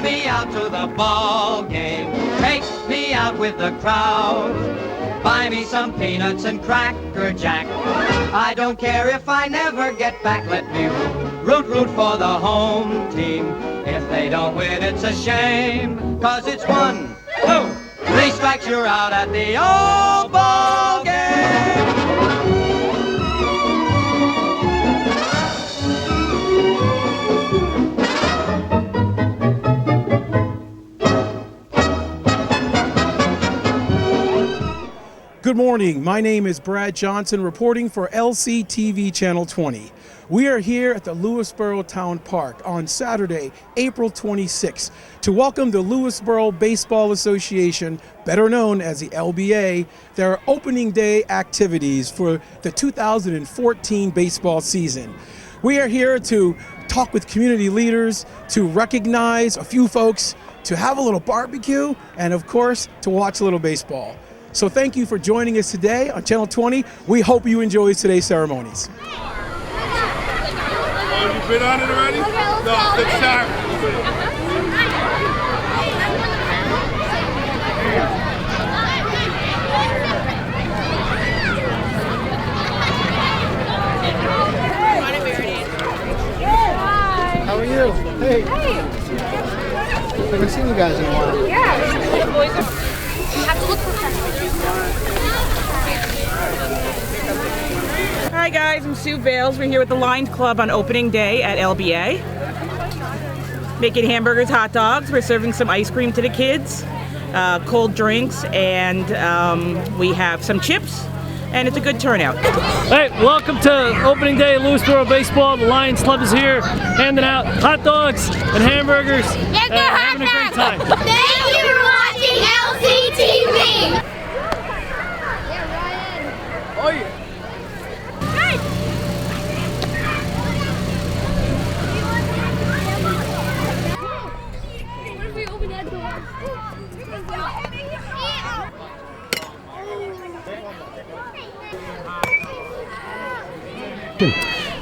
me out to the ball game. Take me out with the crowd. Buy me some peanuts and Cracker Jack. I don't care if I never get back. Let me root for the home team. If they don't win, it's a shame. 'Cause it's 1, 2, 3 strikes, you're out at the old ball game. Good morning. My name is Brad Johnson, reporting for LCTV Channel 20. We are here at the Lewisboro Town Park on Saturday, April 26th, to welcome the Lewisboro Baseball Association, better known as the LBA, their opening day activities for the 2014 baseball season. We are here to talk with community leaders, to recognize a few folks, to have a little barbecue, and of course, to watch a little baseball. So thank you for joining us today on Channel 20. We hope you enjoy today's ceremonies. Oh, you been on it already? No, let's start. How are you? Hey. Haven't seen you guys in a while. Yeah. Have to look for Hi guys, I'm Sue Bales. We're here with the Lions Club on opening day at LBA. Making hamburgers, hot dogs. We're serving some ice cream to the kids, cold drinks, and we have some chips, and it's a good turnout. Hey, welcome to opening day of Lewisboro Baseball. The Lions Club is here, handing out hot dogs and hamburgers, and having a great time. Thank you for watching LCTV. Oh, yeah. What if we open that door?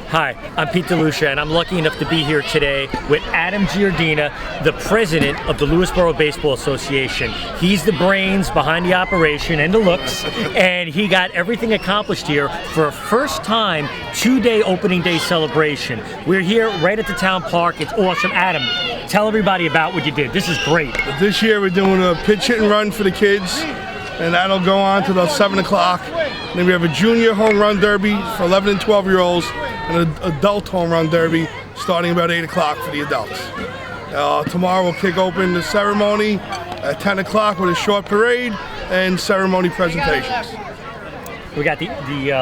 Hi, I'm Pete DeLucia, and I'm lucky enough to be here today with Adam Giardina, the president of the Lewisboro Baseball Association. He's the brains behind the operation and the looks, and he got everything accomplished here for a first-time two-day opening day celebration. We're here right at the town park. It's awesome. Adam, tell everybody about what you did. This is great. This year we're doing a pitch hit and run for the kids, and that'll go on till about 7 o'clock. Then we have a junior home run derby for 11 and 12-year-olds, and an adult home run derby starting about 8 o'clock for the adults. Tomorrow we'll kick open the ceremony at 10 o'clock with a short parade and ceremony presentations. We got the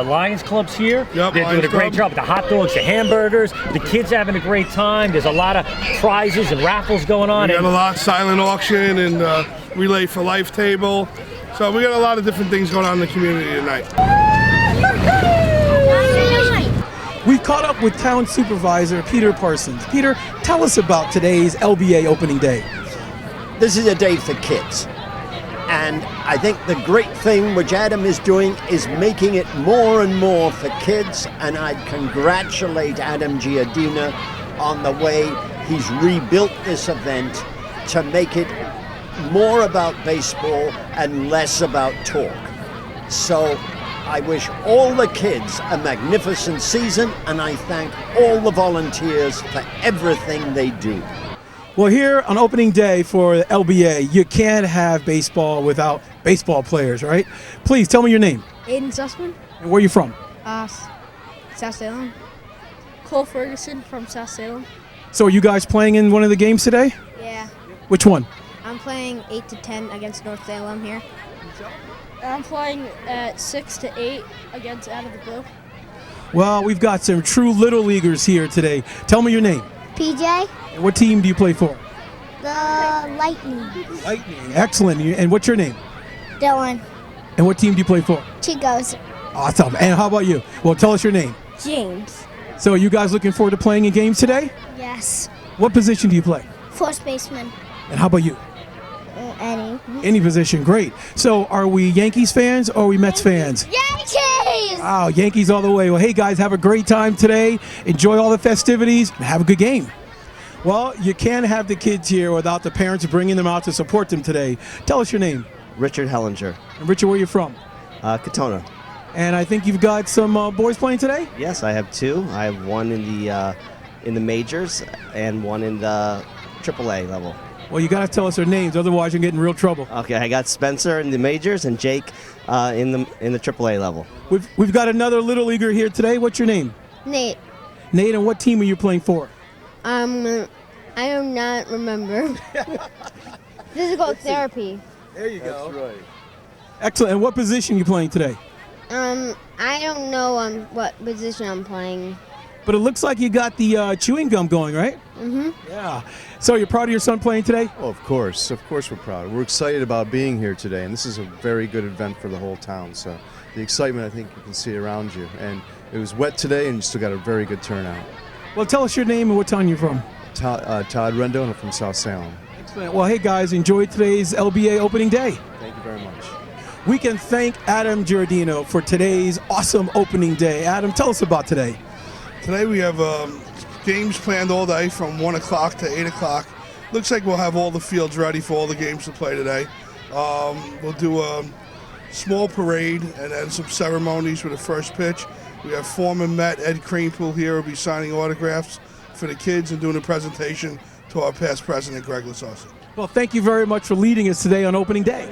Lions Clubs here. Yep, They're Lions doing a great Club. job with the hot dogs, the hamburgers. The kids having a great time. There's a lot of prizes and raffles going on. We got a lot, silent auction and relay for life table. So we got a lot of different things going on in the community tonight. We've caught up with Town Supervisor Peter Parsons. Peter, tell us about today's LBA opening day. This is a day for kids. And I think the great thing which Adam is doing is making it more and more for kids. And I'd congratulate Adam Giardina on the way he's rebuilt this event to make it more about baseball and less about talk. So I wish all the kids a magnificent season, and I thank all the volunteers for everything they do. Well, here on opening day for the LBA, you can't have baseball without baseball players, right? Please tell me your name Aiden Sussman, and where are you from. South Salem. Cole Ferguson from South Salem. So are you guys playing in one of the games today? Yeah. Which one? I'm playing 8 to 10 against North Salem here. I'm playing at 6 to 8 against Out of the Blue. Well, we've got some true little leaguers here today. Tell me your name. PJ, And what team do you play for? the Lightning. Lightning. Excellent. And what's your name? Dylan, And what team do you play for? Chicos. Awesome. And how about you? Well, tell us your name. James. So are you guys looking forward to playing in games today? Yes. What position do you play? First baseman. And how about you? Any. Any position. Great. So are we Yankees fans or are we Mets fans? Yankees! Wow, Yankees all the way. Well, hey guys, have a great time today. Enjoy all the festivities and have a good game. Well, you can't have the kids here without the parents bringing them out to support them today. Tell us your name. Richard Hellinger, And Richard, where are you from? Katona. And I think you've got some boys playing today? Yes, I have two. I have one in the majors and one in the AAA level. Well, you got to tell us their names, otherwise you'll get in real trouble. Okay, I got Spencer in the majors and Jake in the AAA level. We've got another little leaguer here today. What's your name? Nate. Nate, and what team are you playing for? I do not remember. Physical therapy. There you go. That's right. Excellent. And what position are you playing today? I don't know what position I'm playing. But it looks like you got the chewing gum going, right? Mm-hmm. Yeah. So you're proud of your son playing today? Oh, of course we're proud. We're excited about being here today, and this is a very good event for the whole town. So the excitement, I think you can see around you. And it was wet today, and you still got a very good turnout. Well, tell us your name and what town you're from. Todd Rendo, and I'm from South Salem. Excellent. Well, hey guys, enjoy today's LBA opening day. Thank you very much. We can thank Adam Giordino for today's awesome opening day. Adam, tell us about today. Today we have games planned all day from 1 o'clock to 8 o'clock. Looks like we'll have all the fields ready for all the games to play today. We'll do a small parade and then some ceremonies with the first pitch. We have Foreman Met, Ed Cranepool here will be signing autographs for the kids and doing a presentation to our past president, Greg Lasauce. Well, thank you very much for leading us today on opening day.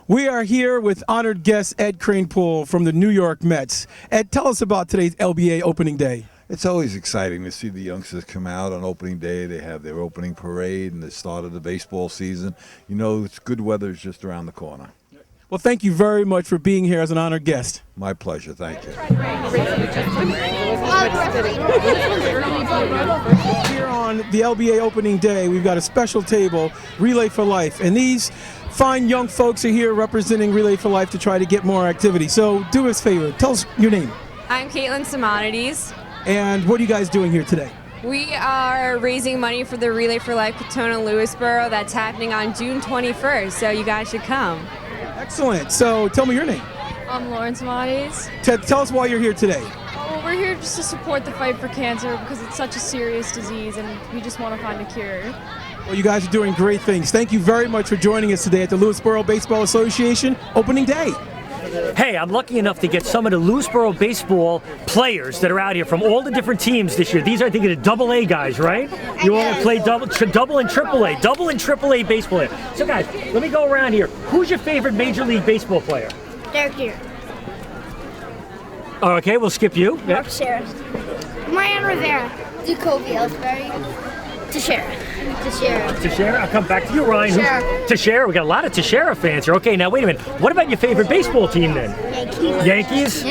We are here with honored guest Ed Cranepool from the New York Mets. Ed, tell us about today's LBA opening day. It's always exciting to see the youngsters come out on opening day. They have their opening parade and the start of the baseball season. You know, it's good weather is just around the corner. Well, thank you very much for being here as an honored guest. My pleasure. Thank you. Here on the LBA opening day, we've got a special table, Relay for Life, and these fine young folks are here representing Relay for Life to try to get more activity. So do us a favor, tell us your name. I'm Caitlin Simonides. And what are you guys doing here today? We are raising money for the Relay for Life Katona Lewisboro that's happening on June 21st, so you guys should come. Excellent. So tell me your name. I'm Lauren Simonides. Tell us why you're here today. Well, we're here just to support the fight for cancer because it's such a serious disease and we just want to find a cure. Well, you guys are doing great things. Thank you very much for joining us today at the Lewisboro Baseball Association opening day. Hey, I'm lucky enough to get some of the Lewisboro baseball players that are out here from all the different teams this year. These are, I think, the AA guys, right? You want to play double and AAA, double and AAA baseball. So, guys, let me go around here. Who's your favorite Major League Baseball player? Derek Jeter. Oh, okay, we'll skip you. Yeah. Teixeira. Mariano Rivera. Jacoby Ellsbury. Teixeira, I'll come back to you, Ryan. Teixeira, we got a lot of Teixeira fans here. Okay, now wait a minute. What about your favorite baseball team then? Yankees.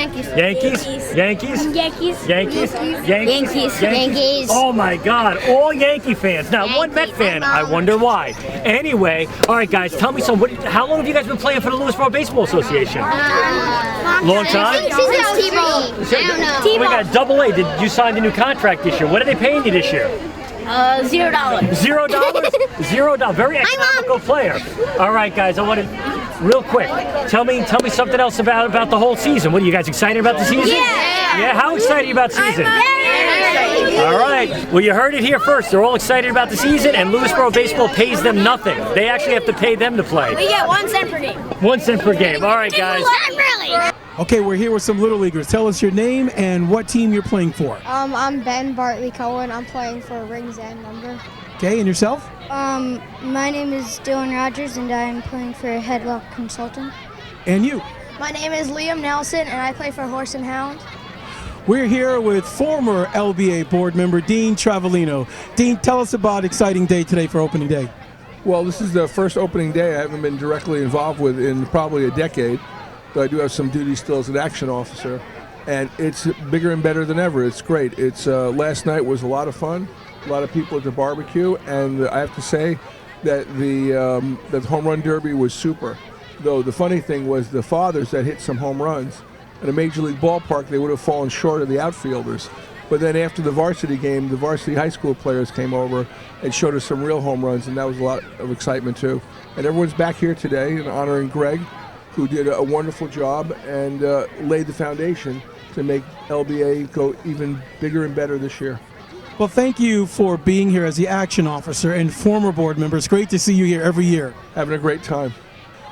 Oh my God, all Yankee fans. Not one Met fan. I wonder why. Anyway, all right, guys, tell me something. How long have you guys been playing for the Lewisboro Baseball Association? Long time. Since T-ball. Oh my God, AA. Did you sign the new contract this year? What are they paying you this year? $0. $0. Very economical player. All right, guys. I want to real quick. Tell me something else about the whole season. What are you guys excited about the season? Yeah. How excited are you about the season? All right. Well, you heard it here first. They're all excited about the season, and Lewisboro Baseball pays them nothing. They actually have to pay them to play. We get 1 cent per game. 1 cent per game. All right, guys. Okay, we're here with some Little Leaguers. Tell us your name and what team you're playing for. I'm Ben Bartley Cohen. I'm playing for Rings End number. Okay, and yourself? My name is Dylan Rogers, and I'm playing for Headlock Consultant. And you? My name is Liam Nelson, and I play for Horse and Hound. We're here with former LBA board member Dean Travellino. Dean, tell us about exciting day today for opening day. Well, this is the first opening day I haven't been directly involved with in probably a decade. But I do have some duties still as an action officer, and it's bigger and better than ever. It's great. It's last night was a lot of fun, a lot of people at the barbecue, and I have to say that the home run derby was super. Though the funny thing was the fathers that hit some home runs. At a major league ballpark, they would have fallen short of the outfielders. But then after the varsity game, the varsity high school players came over and showed us some real home runs, and that was a lot of excitement too. And everyone's back here today in honoring Greg, who did a wonderful job and laid the foundation to make LBA go even bigger and better this year. Well, thank you for being here as the action officer and former board member. It's great to see you here every year. Having a great time.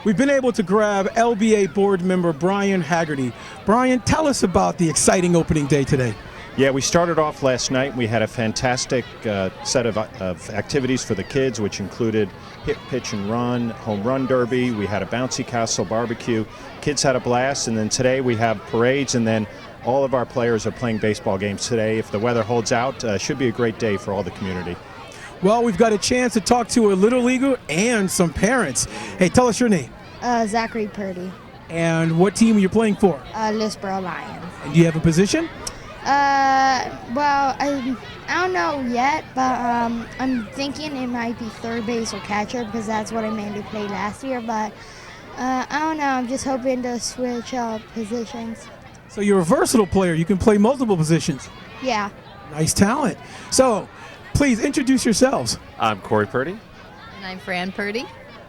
We've been able to grab LBA board member Brian Haggerty. Brian, tell us about the exciting opening day today. Yeah, we started off last night. We had a fantastic set of activities for the kids, which included hit, pitch, and run, home run derby. We had a bouncy castle barbecue. Kids had a blast, and then today we have parades, and then all of our players are playing baseball games today. If the weather holds out, should be a great day for all the community. Well, we've got a chance to talk to a Little Leaguer and some parents. Hey, tell us your name. Zachary Purdy, And what team are you playing for? Louisboro Lions. And do you have a position? Well, I don't know yet, but I'm thinking it might be third base or catcher because that's what I mainly played last year. But I don't know. I'm just hoping to switch up positions. So you're a versatile player. You can play multiple positions. Yeah. Nice talent. So please introduce yourselves. I'm Corey Purdy. And I'm Fran Purdy.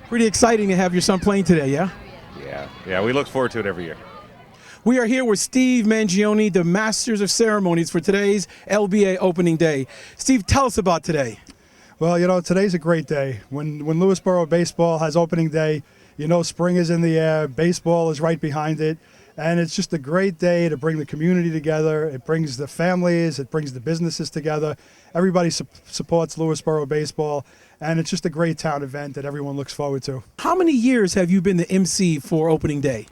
Pretty exciting to have your son playing today, yeah? Yeah, we look forward to it every year. We are here with Steve Mangione, the Masters of Ceremonies for today's LBA opening day. Steve, tell us about today. Well, you know, today's a great day. When Louisboro baseball has opening day, you know spring is in the air, baseball is right behind it, and it's just a great day to bring the community together. It brings the families, it brings the businesses together. Everybody supports Louisboro baseball, and it's just a great town event that everyone looks forward to. How many years have you been the MC for opening day?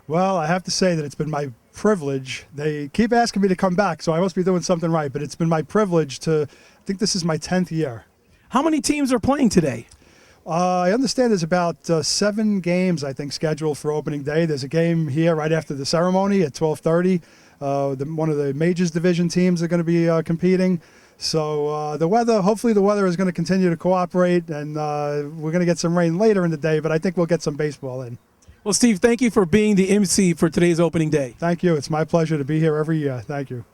Well, I have to say that it's been my privilege. They keep asking me to come back, so I must be doing something right, but it's been my privilege I think this is my 10th year. How many teams are playing today? I understand there's about 7 games, I think, scheduled for opening day. There's a game here right after the ceremony at 12:30. One of the Majors Division teams are going to be competing. So hopefully the weather is going to continue to cooperate, and we're going to get some rain later in the day, but I think we'll get some baseball in. Well, Steve, thank you for being the MC for today's opening day. Thank you. It's my pleasure to be here every year. Thank you.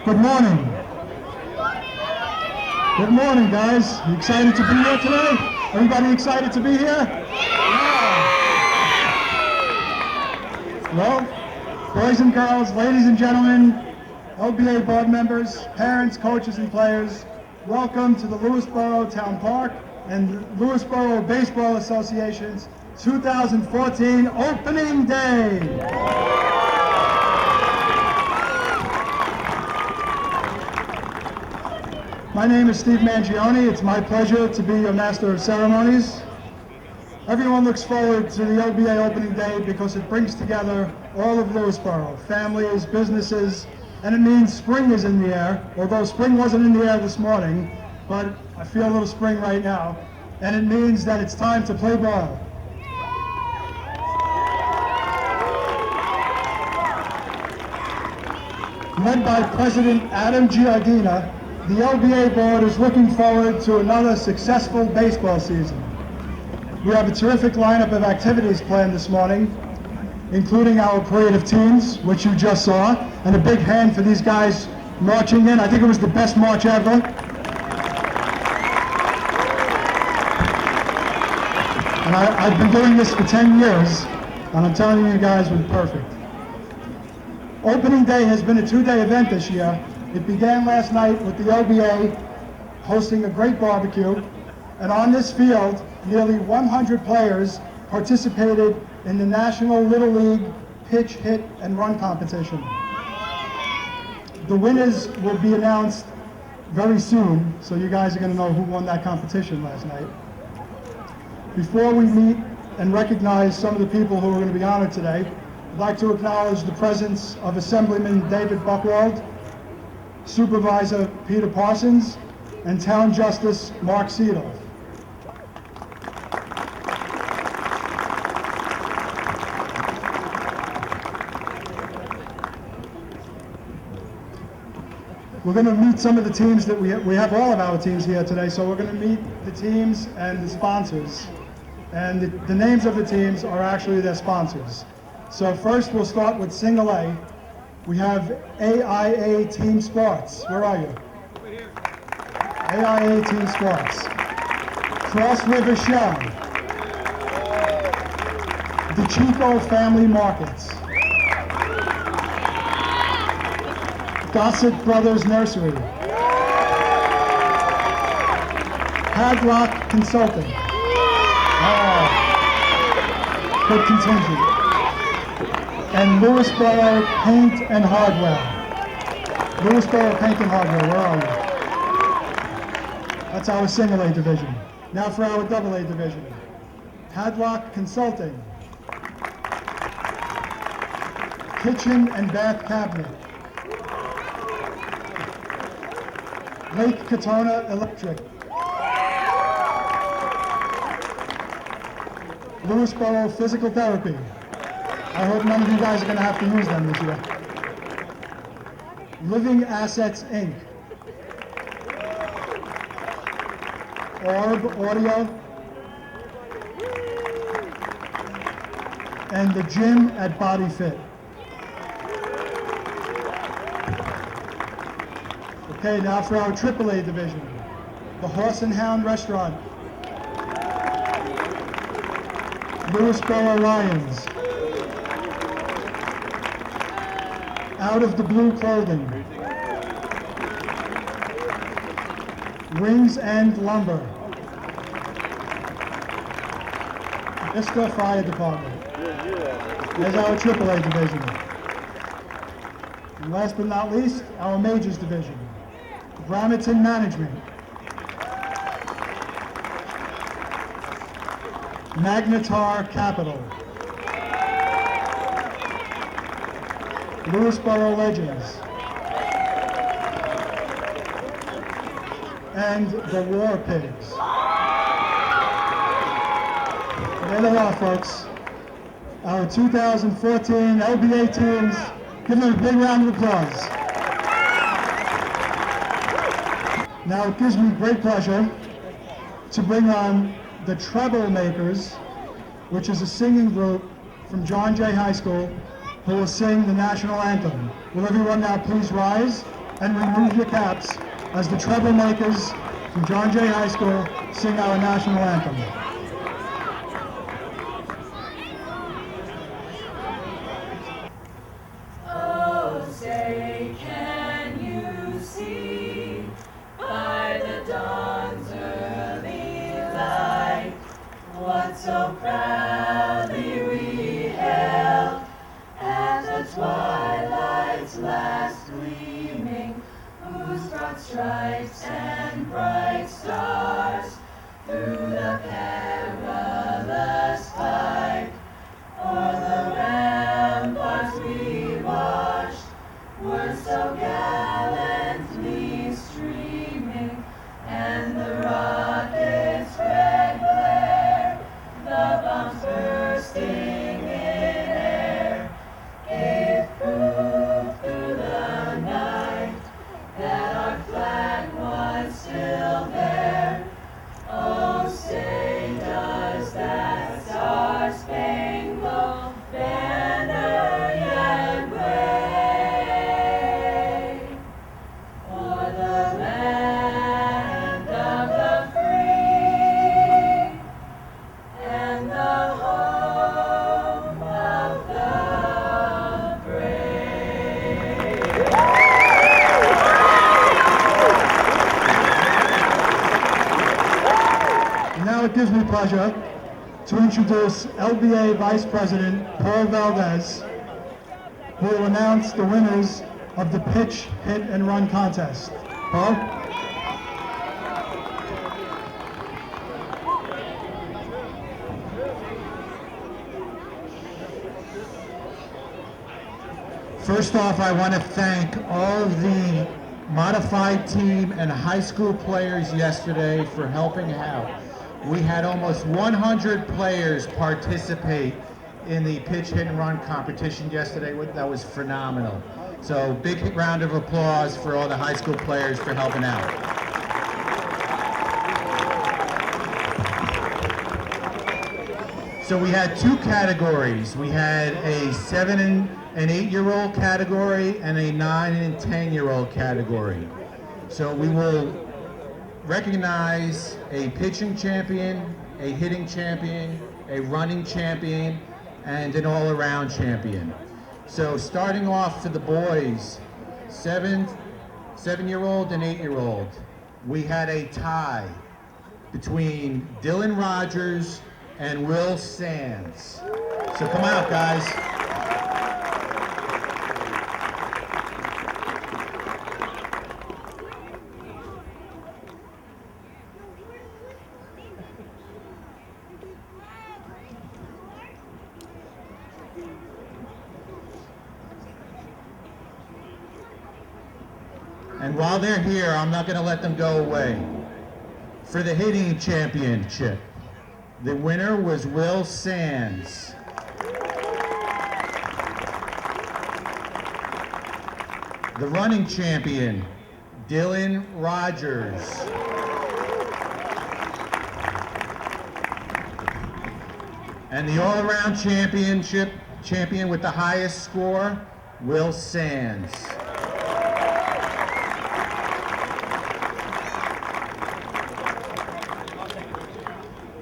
Good morning. Good morning, guys. You excited to be here today? Everybody excited to be here? Yeah. Well, boys and girls, ladies and gentlemen, LBA board members, parents, coaches, and players, welcome to the Louisboro Town Park and Louisboro Baseball Association's 2014 Opening Day. My name is Steve Mangione. It's my pleasure to be your Master of Ceremonies. Everyone looks forward to the LBA opening day because it brings together all of Louisboro, families, businesses, and it means spring is in the air, although spring wasn't in the air this morning, but I feel a little spring right now, and it means that it's time to play ball. Led by President Adam Giardina, the LBA board is looking forward to another successful baseball season. We have a terrific lineup of activities planned this morning, including our parade of teams, which you just saw, and a big hand for these guys marching in. I think it was the best march ever. And I've been doing this for 10 years, and I'm telling you guys, we're perfect. Opening day has been a 2-day event this year. It began last night with the LBA hosting a great barbecue, And on this field, nearly 100 players participated in the National Little League pitch, hit, and run competition. The winners will be announced very soon, so you guys are going to know who won that competition last night. Before we meet and recognize some of the people who are going to be honored today, I'd like to acknowledge the presence of Assemblyman David Buchwald, Supervisor Peter Parsons, and Town Justice Mark Seedorf. We're going to meet some of the teams that we have all of our teams here today, so we're going to meet the teams and the sponsors. And the names of the teams are actually their sponsors. So first we'll start with Single A. We have AIA Team Sports. Where are you? AIA Team Sports. Cross River Shell. The Chico Family Markets. Gossett Brothers Nursery. Hadlock Consulting. Good contingent. And Lewisboro Paint and Hardware. Lewisboro Paint and Hardware, where are you? That's our Single A division. Now for our Double A division. Hadlock Consulting. Kitchen and Bath Cabinet. Lake Katona Electric. Lewisboro Physical Therapy. I hope none of you guys are going to have to use them this year. Living Assets, Inc. Orb Audio. And the gym at Body Fit. Okay, now for our AAA division. The Horse and Hound Restaurant. Lewisboro Lions. Out of the Blue Clothing. Wings End Lumber. Vista Fire Department. There's our AAA division. And last but not least, our Majors division. Bramerton Management. Magnetar Capital. Lewisboro Legends. And the War Pigs. There they are, folks. Our 2014 LBA teams. Give them a big round of applause. Now it gives me great pleasure to bring on the Troublemakers, which is a singing group from John Jay High School, who will sing the national anthem. Will everyone now please rise and remove your caps as the Troublemakers from John Jay High School sing our national anthem. Oh, say, can you see by the dawn's early light what so proudly we hailed at the twilight's last gleaming, whose broad stripes and bright stars through the perilous fight o'er the ramparts we watched were so gallantly streaming, and the rockets' red glare, the bombs bursting in air, gave proof through the night that our flag was still there, And now it gives me pleasure to introduce LBA Vice President Paul Valdez, who will announce the winners of the pitch, hit, and run contest. Paul? First off, I want to thank all of the modified team and high school players yesterday for helping out. We had almost 100 players participate in the pitch, hit, and run competition yesterday. That was phenomenal. So big round of applause for all the high school players for helping out. So we had two categories. We had a 7 and 8-year-old category and a 9 and 10-year-old category. So we will recognize a pitching champion, a hitting champion, a running champion, and an all-around champion. So starting off for the boys, 7-year-old and 8-year-old, we had a tie between Dylan Rogers and Will Sands. So come out, guys. And while they're here, I'm not going to let them go away. For the hitting championship, the winner was Will Sands. The running champion, Dylan Rogers. And the all-around champion with the highest score, Will Sands.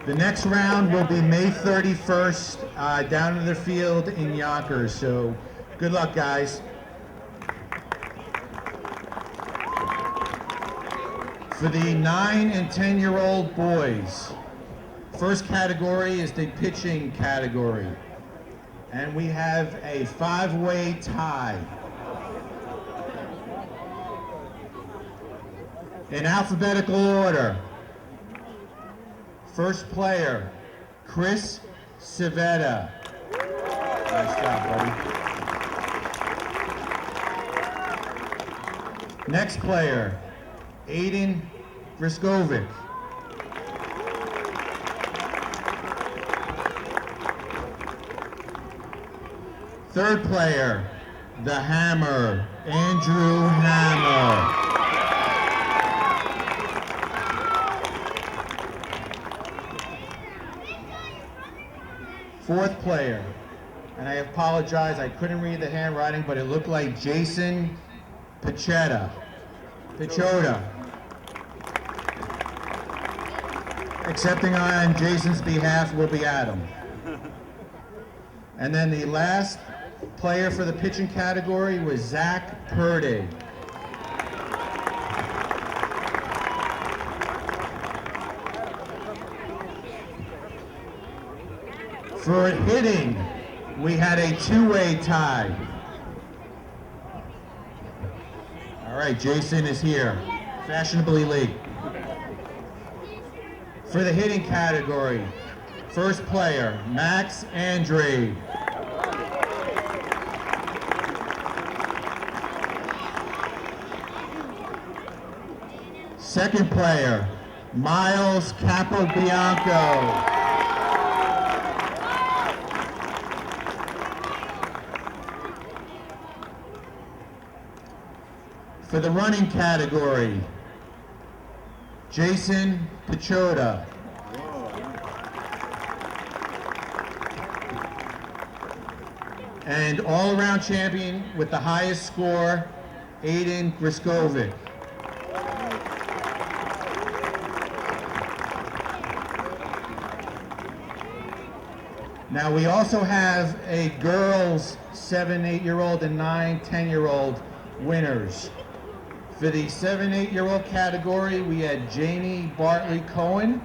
The next round will be May 31st down in the field in Yonkers, so good luck, guys. For the 9 and 10-year-old boys, first category is the pitching category, and we have a 5-way tie. In alphabetical order, first player, Chris Civetta. Nice job, buddy. Next player, Aiden Griskovic. Third player, the Hammer, Andrew Hammer. Fourth player, and I apologize, I couldn't read the handwriting, but it looked like Jason Pichota. Accepting on Jason's behalf will be Adam. And then the last player for the pitching category was Zach Purdy. For hitting, we had a 2-way tie. All right, Jason is here, fashionably late. For the hitting category, first player, Max Andrade. Second player, Miles Capobianco. For the running category, Jason Pichota. And all-around champion with the highest score, Aiden Griskovic. Now we also have a girls 7, 8-year-old and 9, 10-year-old winners. For the 7, 8-year-old category, we had Janie Bartley Cohen.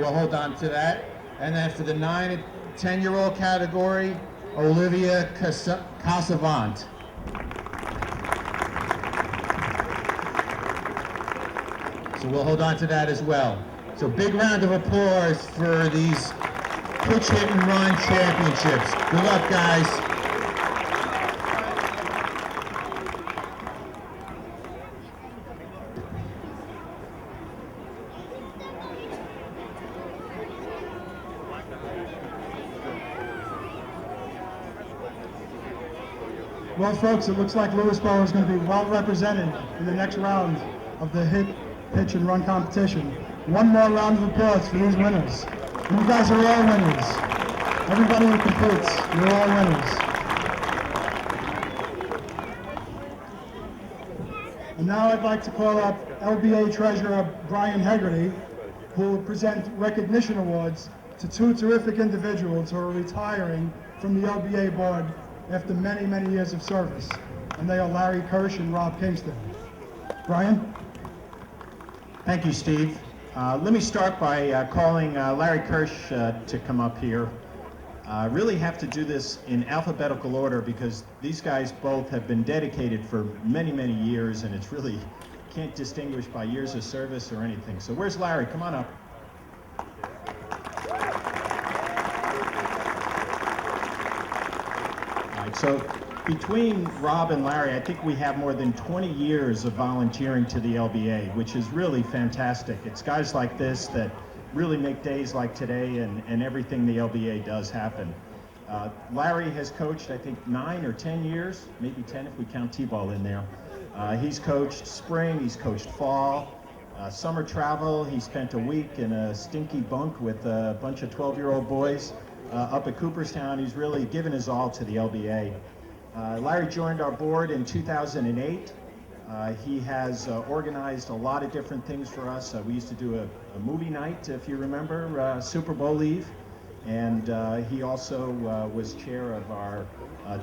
we'll hold on to that. And then for the 9 and 10-year-old category, Olivia Casavant. So we'll hold on to that as well. So big round of applause for these pitch, hit, and run championships. Good luck, guys. Well, folks, it looks like Lewisboro is going to be well represented in the next round of the hit, pitch, and run competition. One more round of applause for these winners. You guys are all winners. Everybody who competes, you're all winners. And now I'd like to call up LBA Treasurer Brian Hegarty, who will present recognition awards to two terrific individuals who are retiring from the LBA board after many, many years of service. And they are Larry Kirsch and Rob Kingston. Brian? Thank you, Steve. Let me start by calling Larry Kirsch to come up here. I really have to do this in alphabetical order because these guys both have been dedicated for many, many years, and it's really can't distinguish by years of service or anything. So where's Larry? Come on up. So between Rob and Larry, I think we have more than 20 years of volunteering to the LBA, which is really fantastic. It's guys like this that really make days like today and everything the LBA does happen. Larry has coached, I think, 9 or 10 years, maybe 10 if we count T-ball in there. He's coached spring, he's coached fall, summer travel. He spent a week in a stinky bunk with a bunch of 12-year-old boys up at Cooperstown. He's really given his all to the LBA. Larry joined our board in 2008. He has organized a lot of different things for us. We used to do a movie night, if you remember, Super Bowl Eve. And he also was chair of our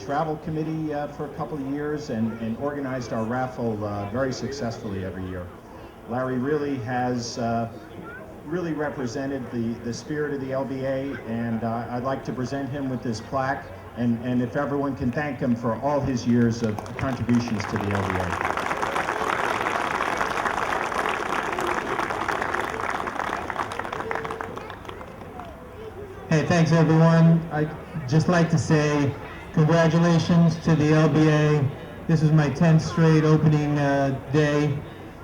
travel committee for a couple of years and organized our raffle very successfully every year. Larry really has really represented the spirit of the LBA, and I'd like to present him with this plaque, and if everyone can thank him for all his years of contributions to the LBA. Hey, thanks everyone. I'd just like to say congratulations to the LBA. This is my 10th straight opening day,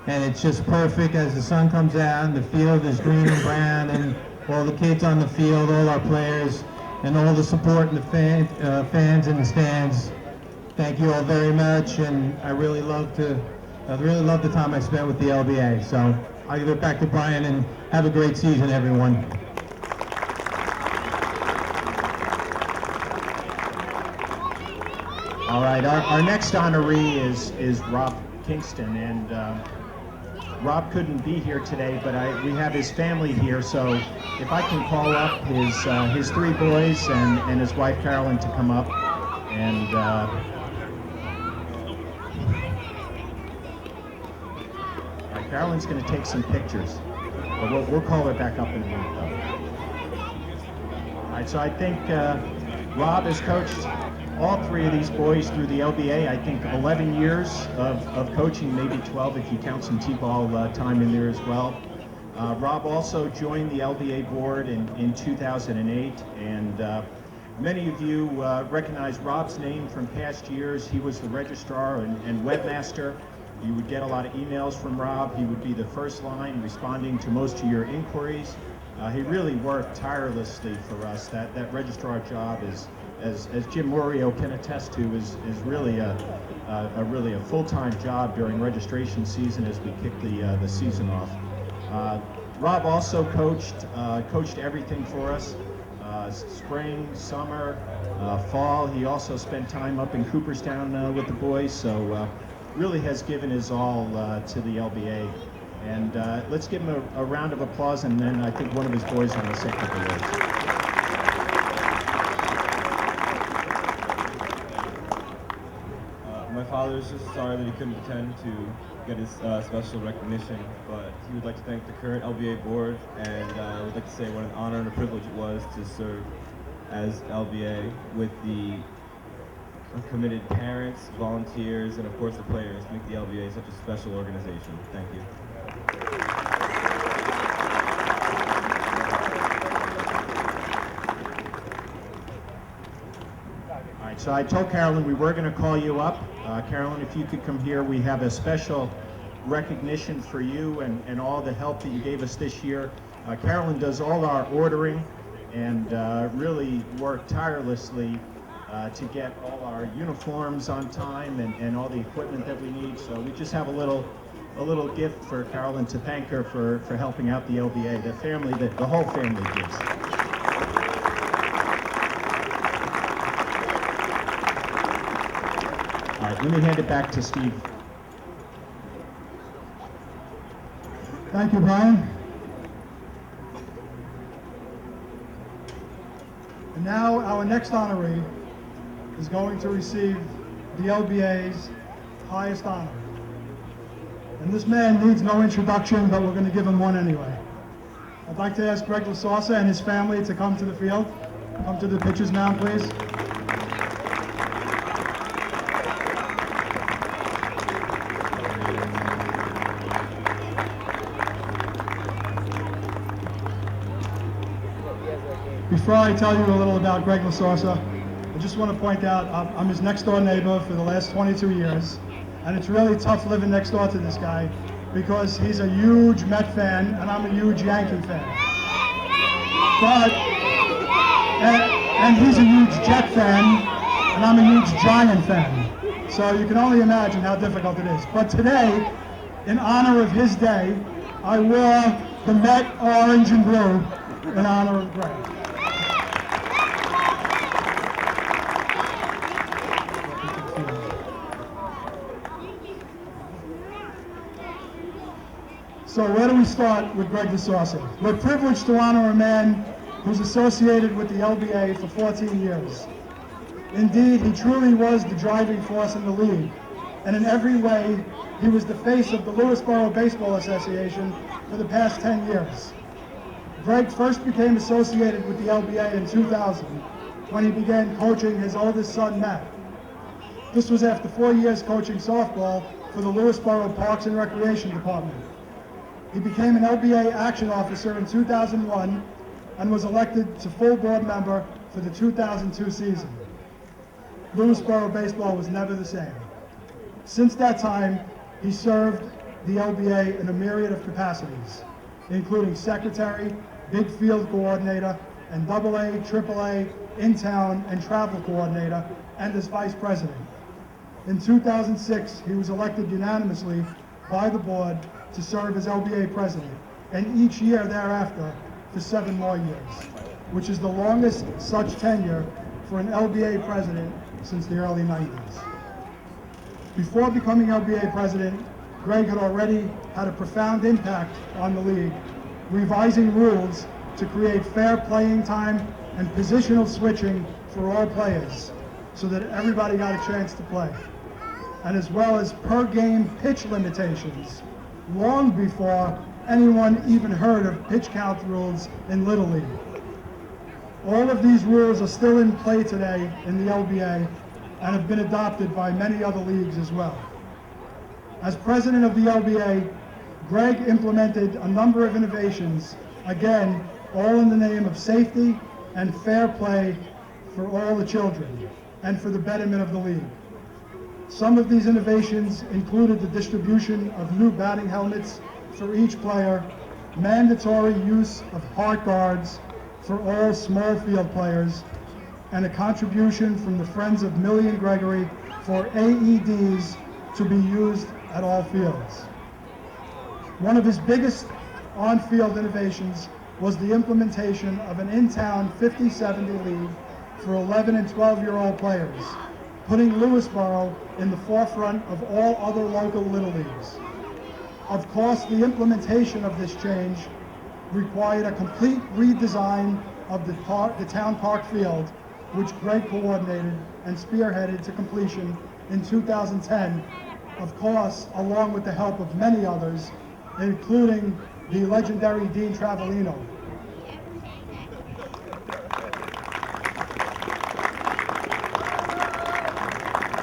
and it's just perfect as the sun comes out and the field is green and brown, and all the kids on the field, all our players, and all the support and the fans in the stands. Thank you all very much, and I really love the time I spent with the LBA. So I'll give it back to Brian, and have a great season, everyone. All right, our next honoree is Rob Kingston, and Rob couldn't be here today, but we have his family here, so if I can call up his 3 boys and his wife Carolyn to come up, and right, Carolyn's going to take some pictures, but we'll call her back up in a minute though. All right, so I think Rob has coached all 3 of these boys through the LBA. I think 11 years of coaching, maybe 12 if you count some T-ball time in there as well. Rob also joined the LBA board in 2008, and many of you recognize Rob's name from past years. He was the registrar and webmaster. You would get a lot of emails from Rob. He would be the first line responding to most of your inquiries. He really worked tirelessly for us. That registrar job is, as Jim Morio can attest to, is really a full-time job during registration season as we kick the season off. Rob also coached everything for us, spring, summer, fall. He also spent time up in Cooperstown with the boys, so really has given his all to the LBA. And let's give him a round of applause, and then I think one of his boys on the second award. My father is just sorry that he couldn't attend to get his special recognition, but he would like to thank the current LBA board, and would like to say what an honor and a privilege it was to serve as LBA with the committed parents, volunteers, and of course the players to make the LBA such a special organization. Thank you. All right, so I told Carolyn we were going to call you up. Carolyn, if you could come here, we have a special recognition for you and all the help that you gave us this year. Carolyn does all our ordering and really worked tirelessly to get all our uniforms on time and all the equipment that we need. So we just have a little gift for Carolyn to thank her for helping out the LBA, the family, the whole family gives. All right, let me hand it back to Steve. Thank you, Brian. And now our next honoree is going to receive the LBA's highest honor. And this man needs no introduction, but we're going to give him one anyway. I'd like to ask Greg LaSausa and his family to come to the field. Come to the pitcher's mound, please. Before I tell you a little about Greg LaSausa, I just want to point out I'm his next door neighbor for the last 22 years, and it's really tough living next door to this guy because he's a huge Met fan and I'm a huge Yankee fan. And he's a huge Jet fan and I'm a huge Giant fan. So you can only imagine how difficult it is. But today, in honor of his day, I wore the Met orange and blue in honor of Greg. So where do we start with Greg LaSausa? We're privileged to honor a man who's associated with the LBA for 14 years. Indeed, he truly was the driving force in the league, and in every way, he was the face of the Lewisboro Baseball Association for the past 10 years. Greg first became associated with the LBA in 2000 when he began coaching his oldest son, Matt. This was after 4 years coaching softball for the Lewisboro Parks and Recreation Department. He became an LBA action officer in 2001 and was elected to full board member for the 2002 season. Lewisboro baseball was never the same. Since that time, he served the LBA in a myriad of capacities, including secretary, big field coordinator, and AA, AAA, in-town, and travel coordinator, and as vice president. In 2006, he was elected unanimously by the board to serve as LBA president, and each year thereafter for 7 more years, which is the longest such tenure for an LBA president since the early 90s. Before becoming LBA president, Greg had already had a profound impact on the league, revising rules to create fair playing time and positional switching for all players so that everybody got a chance to play, and as well as per game pitch limitations, long before anyone even heard of pitch count rules in Little League. All of these rules are still in play today in the LBA and have been adopted by many other leagues as well. As president of the LBA, Greg implemented a number of innovations, again, all in the name of safety and fair play for all the children and for the betterment of the league. Some of these innovations included the distribution of new batting helmets for each player, mandatory use of heart guards for all small field players, and a contribution from the Friends of Millie and Gregory for AEDs to be used at all fields. One of his biggest on-field innovations was the implementation of an in-town 50-70 league for 11 and 12-year-old players, putting Lewisboro in the forefront of all other local Little Leagues. Of course, the implementation of this change required a complete redesign of the town park field, which Greg coordinated and spearheaded to completion in 2010 of course, along with the help of many others, including the legendary Dean Travellino.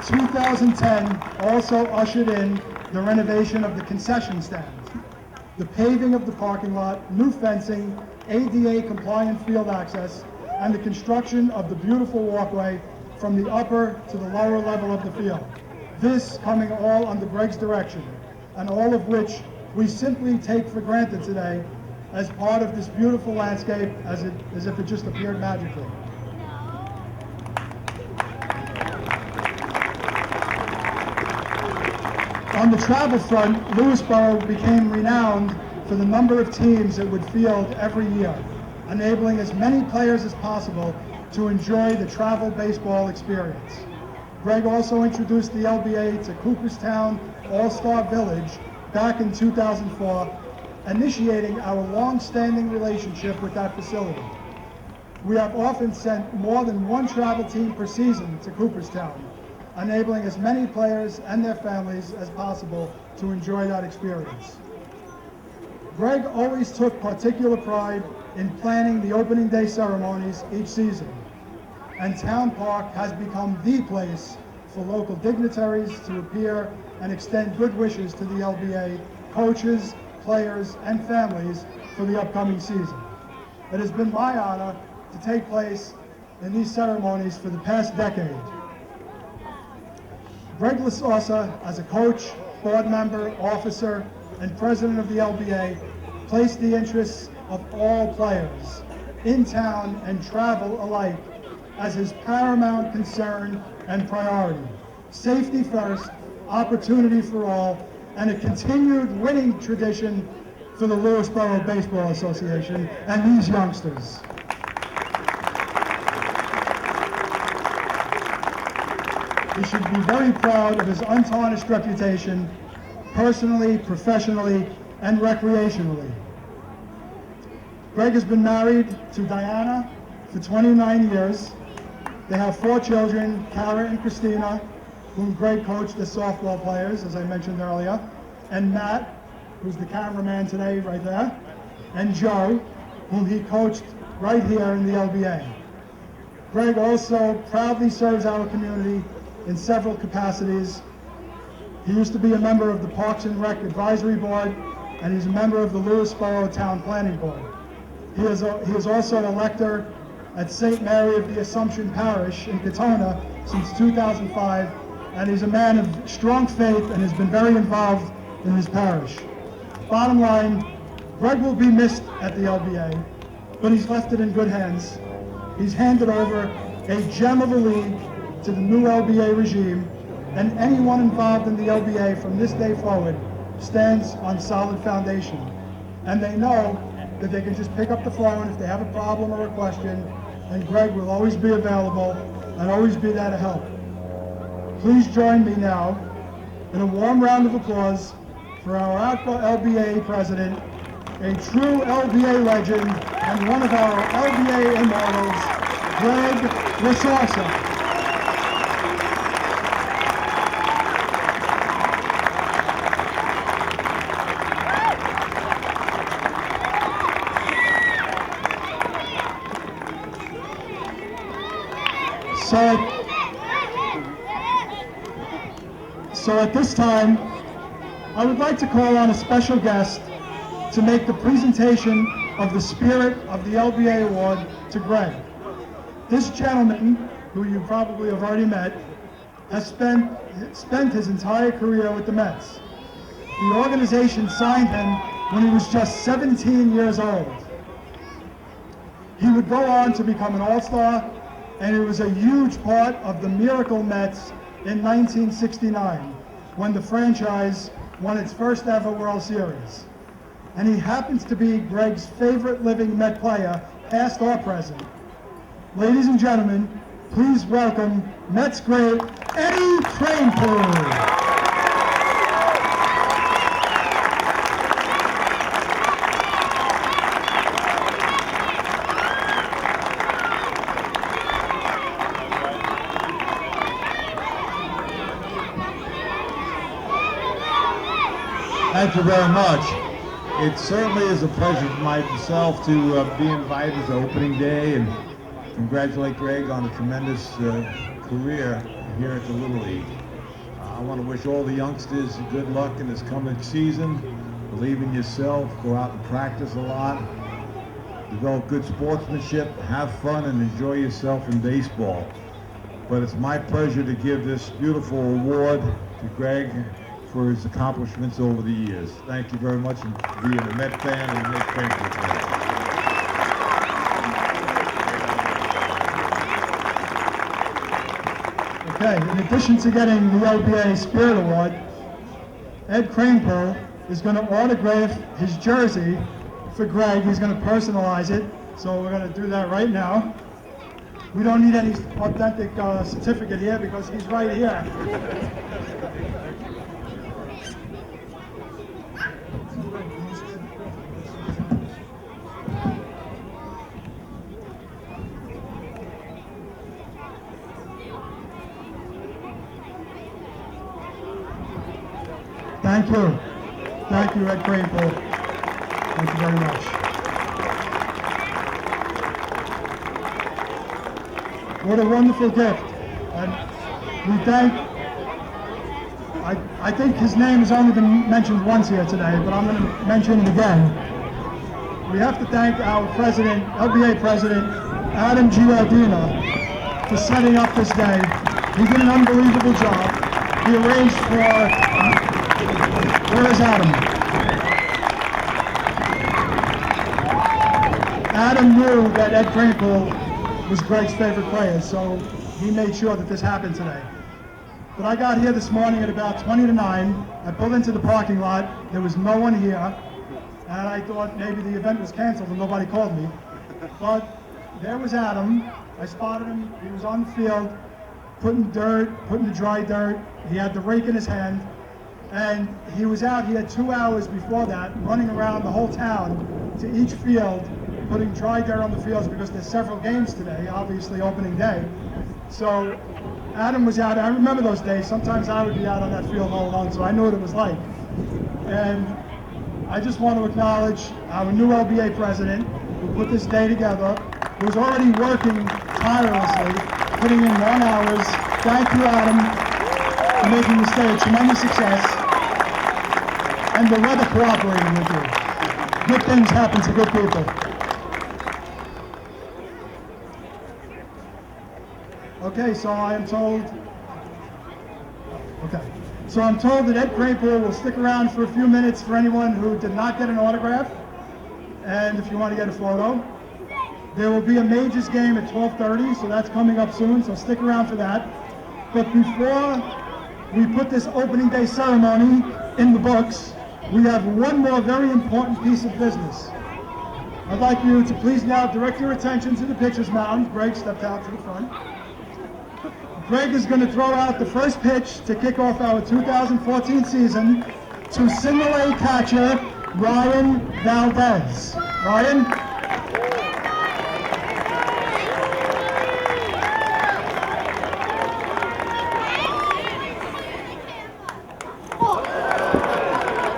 "2010 also ushered in the renovation of the concession stand, the paving of the parking lot, new fencing, ADA-compliant field access, and the construction of the beautiful walkway from the upper to the lower level of the field. This coming all under Greg's direction, and all of which we simply take for granted today as part of this beautiful landscape as if it just appeared magically. On the travel front, Lewisboro became renowned for the number of teams it would field every year, enabling as many players as possible to enjoy the travel baseball experience. Greg also introduced the LBA to Cooperstown All-Star Village back in 2004, initiating our long-standing relationship with that facility. We have often sent more than one travel team per season to Cooperstown, enabling as many players and their families as possible to enjoy that experience. Greg always took particular pride in planning the opening day ceremonies each season, and Town Park has become the place for local dignitaries to appear and extend good wishes to the LBA, coaches, players, and families for the upcoming season. It has been my honor to take place in these ceremonies for the past decade. Greg Lasosa, as a coach, board member, officer, and president of the LBA, placed the interests of all players, in town and travel alike, as his paramount concern and priority. Safety first, opportunity for all, and a continued winning tradition for the Lewisboro Baseball Association and these youngsters. He should be very proud of his untarnished reputation, personally, professionally, and recreationally. Greg has been married to Diana for 29 years. They have 4 children, Kara and Christina, whom Greg coached as softball players, as I mentioned earlier, and Matt, who's the cameraman today, right there, and Joe, whom he coached right here in the LBA. Greg also proudly serves our community in several capacities. He used to be a member of the Parks and Rec Advisory Board, and he's a member of the Lewisboro Town Planning Board. He is also an elector at St. Mary of the Assumption Parish in Katona since 2005, and he's a man of strong faith and has been very involved in his parish. Bottom line, Greg will be missed at the LBA, but he's left it in good hands. He's handed over a gem of a league to the new LBA regime, and anyone involved in the LBA from this day forward stands on solid foundation. And they know that they can just pick up the phone if they have a problem or a question, and Greg will always be available and always be there to help. Please join me now in a warm round of applause for our LBA president, a true LBA legend, and one of our LBA immortals, Greg Lasosa. So at this time, I would like to call on a special guest to make the presentation of the Spirit of the LBA Award to Greg. This gentleman, who you probably have already met, has spent his entire career with the Mets. The organization signed him when he was just 17 years old. He would go on to become an All-Star, and he was a huge part of the Miracle Mets in 1969, when the franchise won its first ever World Series. And he happens to be Greg's favorite living Met player, past or present. Ladies and gentlemen, please welcome Mets great Eddie Kranepool. Thank you very much. It certainly is a pleasure for myself to be invited to opening day and congratulate Greg on a tremendous career here at the Little League. I want to wish all the youngsters good luck in this coming season. Believe in yourself, go out and practice a lot, develop good sportsmanship, have fun, and enjoy yourself in baseball. But it's my pleasure to give this beautiful award to Greg for his accomplishments over the years. Thank you very much, and for being a Met fan and a Met Crankle fan. Okay, in addition to getting the LBA Spirit Award, Ed Crankle is going to autograph his jersey for Greg. He's going to personalize it, so we're going to do that right now. We don't need any authentic certificate here because he's right here. Thank you. Thank you, Ed Crankle. Thank you very much. What a wonderful gift. And we thank, I think his name has only been mentioned once here today, but I'm going to mention it again. We have to thank our president, LBA president, Adam Giardina, for setting up this day. He did an unbelievable job. He arranged for, where is Adam? Adam knew that Ed Crankle was Greg's favorite player, so he made sure that this happened today. But I got here this morning at about 20 to 9. I pulled into the parking lot. There was no one here. And I thought maybe the event was canceled and nobody called me. But there was Adam. I spotted him. He was on the field, putting the dry dirt. He had the rake in his hand. And he was out, he had 2 hours before that, running around the whole town to each field, putting dry dirt on the fields because there's several games today, obviously opening day. So Adam was out. I remember those days. Sometimes I would be out on that field all alone, so I knew what it was like. And I just want to acknowledge our new LBA president who put this day together, who's already working tirelessly, putting in long hours. Thank you, Adam, for making this day a tremendous success. And the weather cooperating with you. Good things happen to good people. Okay, so I am told, so I'm told that Ed Crankle will stick around for a few minutes for anyone who did not get an autograph, and if you want to get a photo. There will be a Majors game at 12:30, so that's coming up soon, so stick around for that. But before we put this opening day ceremony in the books, we have one more very important piece of business. I'd like you to please now direct your attention to the pitcher's mound. Greg stepped out to the front. Greg is going to throw out the first pitch to kick off our 2014 season to single A catcher Ryan Valdez. Ryan?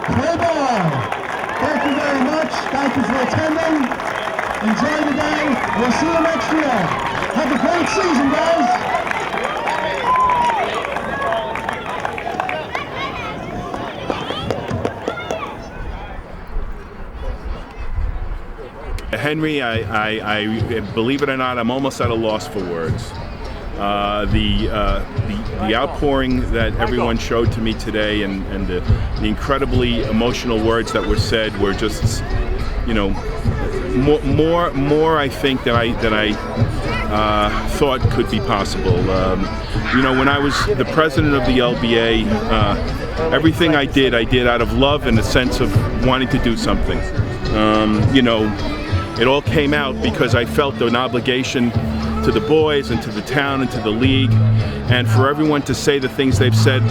Play ball. Thank you very much. Thank you for attending. Enjoy the day. We'll see you next year. Have a great season, guys. Henry, I believe it or not, I'm almost at a loss for words. The outpouring that everyone showed to me today, and the incredibly emotional words that were said were just, you know, more I think than I thought could be possible. You know, when I was the president of the LBA, everything I did out of love and a sense of wanting to do something. You know, it all came out because I felt an obligation to the boys and to the town and to the league, and for everyone to say the things they've said,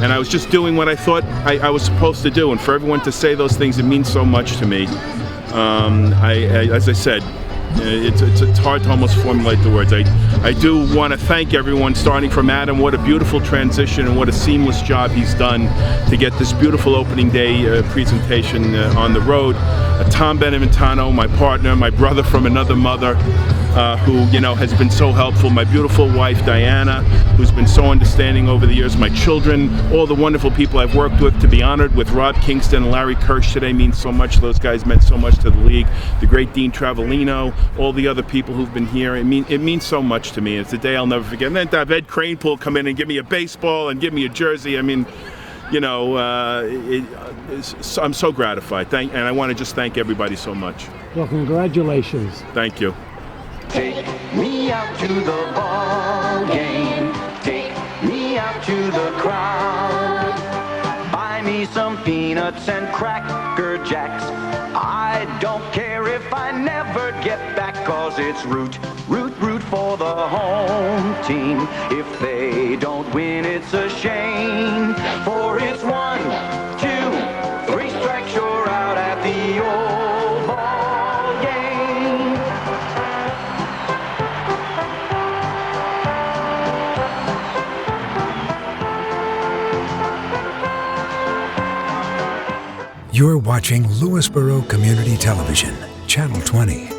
and I was just doing what I thought I was supposed to do, and for everyone to say those things, it means so much to me. As I said, It's hard to almost formulate the words. I do want to thank everyone, starting from Adam. What a beautiful transition and what a seamless job he's done to get this beautiful opening day presentation on the road. Tom Beneventano, my partner, my brother from another mother, who has been so helpful. My beautiful wife Diana, who's been so understanding over the years. My children, all the wonderful people I've worked with. To be honored with Rob Kingston and Larry Kirsch today means so much. Those guys meant so much to the league. The great Dean Travellino, all the other people who've been here. It means so much to me. It's a day I'll never forget. And then to have Ed Kranepool come in and give me a baseball and give me a jersey. I mean, I'm so gratified. And I want to just thank everybody so much. Well, congratulations. Thank you. Take me out to the ball game. Take me out to the crowd. Buy me some peanuts and Cracker Jacks. I don't care if I never get back, 'cause it's root for the home team. If they don't win, it's a shame. For it's 1, 2, 3 strikes, you're out at the old ball game. You're watching Lewisboro Community Television, Channel 20.